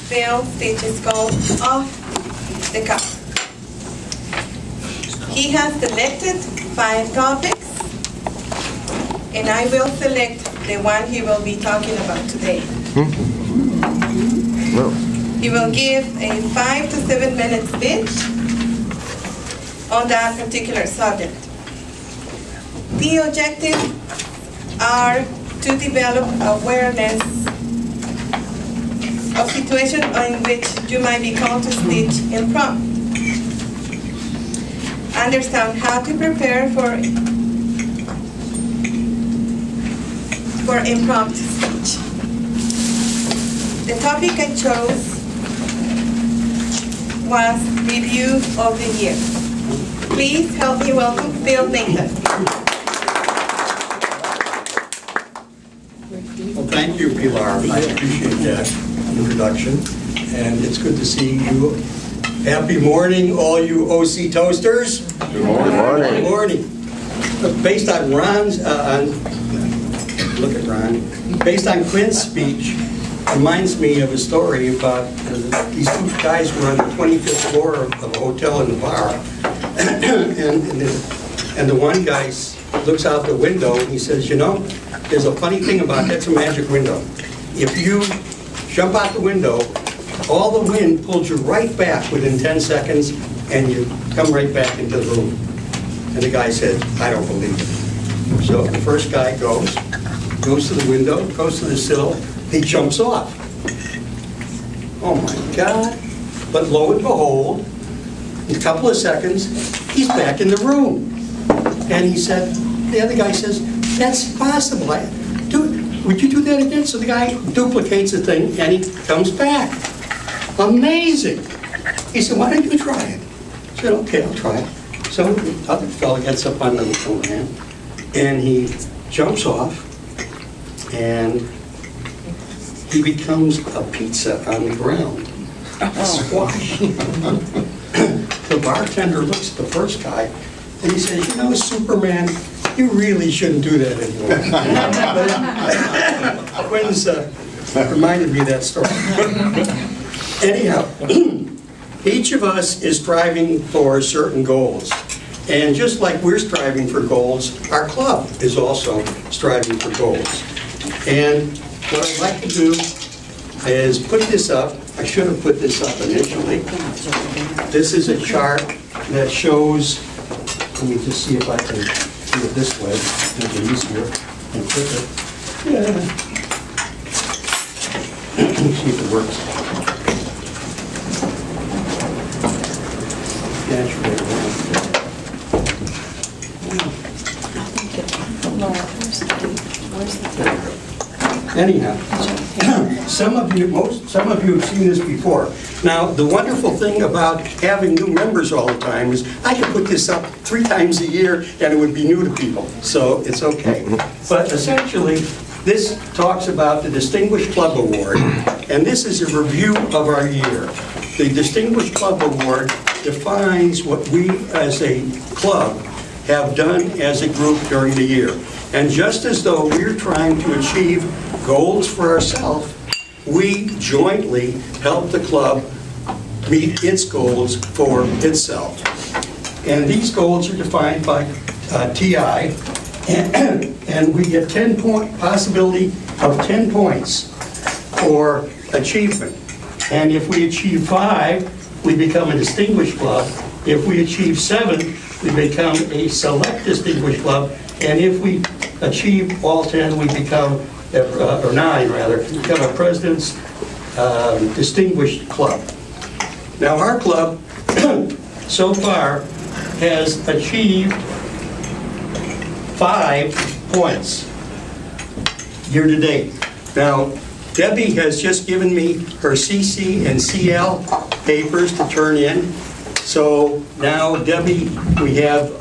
film stage is called Off the Cuff. He has selected 5 topics, and I will select the one he will be talking about today. He will give a 5 to 7 minute speech on that particular subject. The objectives are to develop awareness of situations in which you might be called to speech impromptu. Understand how to prepare for impromptu speech. The topic I chose was Review of the Year. Please help me welcome Phil Nathan. Well, thank you, Pilar. I appreciate that introduction, and it's good to see you. Happy morning, all you OC Toasters. Good morning. Good morning. Based on Ron's, look at Ron. Based on Quinn's speech, reminds me of a story about these 2 guys were on the 25th floor of a hotel in the bar, and the one guy looks out the window and he says, you know, there's a funny thing about that's a magic window. If you jump out the window, all the wind pulls you right back within 10 seconds and you come right back into the room. And the guy said, I don't believe it. So the first guy goes to the window, goes to the sill, he jumps off. Oh my God. But lo and behold, in a couple of seconds, he's back in the room. And he said, the other guy says, that's impossible. Would you do that again? So the guy duplicates the thing and he comes back. Amazing. He said, why don't you try it? I said, okay, I'll try it. So the other fellow gets up on the land and he jumps off and he becomes a pizza on the ground. Squash. The bartender looks at the first guy and he says, you know, Superman, you really shouldn't do that anymore. Quinn's reminded me of that story. Anyhow, each of us is striving for certain goals. And just like we're striving for goals, our club is also striving for goals. And what I'd like to do is put this up. I should have put this up initially. This is a chart that shows, let me just see if I can do it this way, it'll be easier, and click it. Yeah. See if it works. Anyhow, some of you have seen this before. Now, the wonderful thing about having new members all the time is I can put this up 3 times a year and it would be new to people, so it's okay. But essentially, this talks about the Distinguished Club Award, and this is a review of our year. The Distinguished Club Award defines what we as a club have done as a group during the year. And just as though we're trying to achieve goals for ourselves, we jointly help the club meet its goals for itself. And these goals are defined by TI, and we get possibility of 10 points for achievement. And if we achieve 5, we become a distinguished club. If we achieve 7, we become a select distinguished club. And if we achieve all 10, we become, or 9 rather, become a president's distinguished club. Now our club so far has achieved 5 points year to date. Now Debbie has just given me her CC and CL papers to turn in. So now Debbie, we have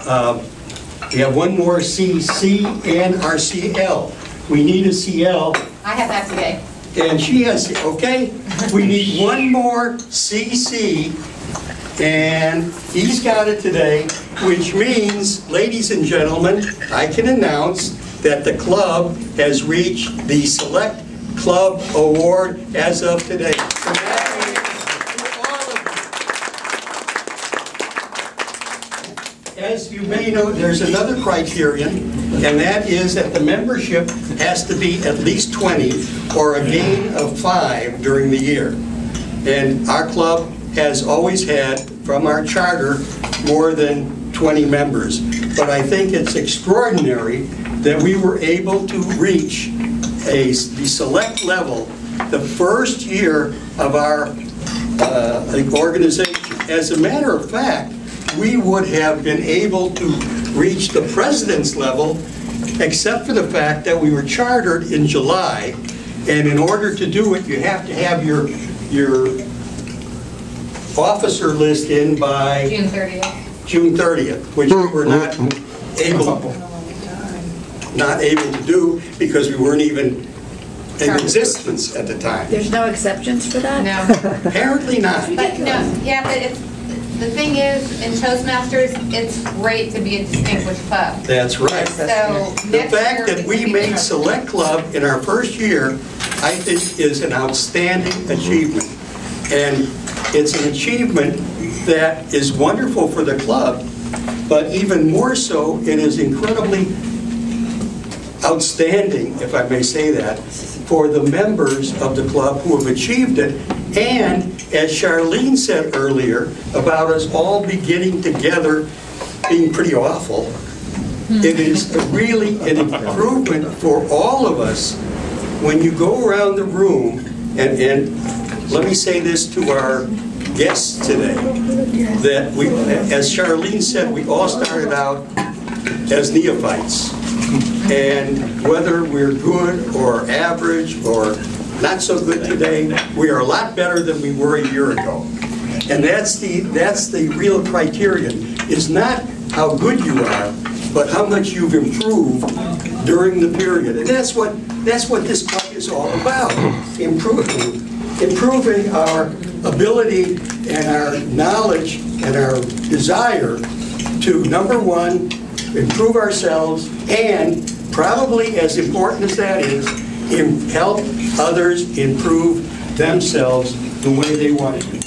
one more CC and our CL. We need a CL. I have that today. And she has, okay, we need one more CC, and he's got it today, which means, ladies and gentlemen, I can announce that the club has reached the Select Club Award as of today. As you may know, there's another criterion, and that is that the membership has to be at least 20 or a gain of 5 during the year. And our club has always had, from our charter, more than 20 members. But I think it's extraordinary that we were able to reach the select level the first year of our organization. As a matter of fact, we would have been able to reach the president's level, except for the fact that we were chartered in July, and in order to do it, you have to have your officer list in by June 30th. June 30th, which we were not able to do because we weren't even in existence at the time. There's no exceptions for that? No. Apparently not. But no, yeah, but it's, the thing is, in Toastmasters, it's great to be a distinguished club. That's right. So The next fact year that it's we gonna be made different. Select Club in our first year, I think is an outstanding achievement. And it's an achievement that is wonderful for the club, but even more so, it is incredibly outstanding, if I may say that, for the members of the club who have achieved it. And as Charlene said earlier, about us all beginning together being pretty awful, it is really an improvement for all of us when you go around the room, and let me say this to our guests today, that we, as Charlene said, we all started out as neophytes. And whether we're good or average or not so good today, we are a lot better than we were a year ago. And that's the real criterion, is not how good you are, but how much you've improved during the period. And that's what this club is all about, improving our ability and our knowledge and our desire to, number one, improve ourselves, and probably as important as that is, help others improve themselves the way they want to.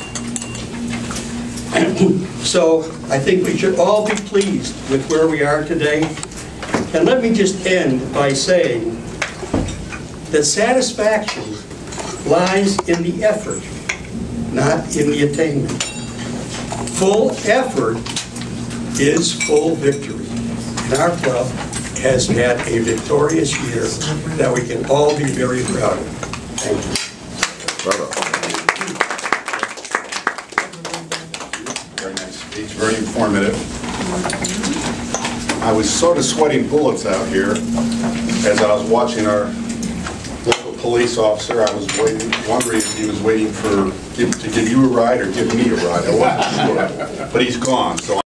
So I think we should all be pleased with where we are today. And let me just end by saying that satisfaction lies in the effort, not in the attainment. Full effort is full victory. And our club has had a victorious year that we can all be very proud of. Thank you. Very nice speech, very informative. I was sort of sweating bullets out here as I was watching our local police officer. I was wondering if he was waiting to give you a ride or give me a ride. I wasn't sure, but he's gone. So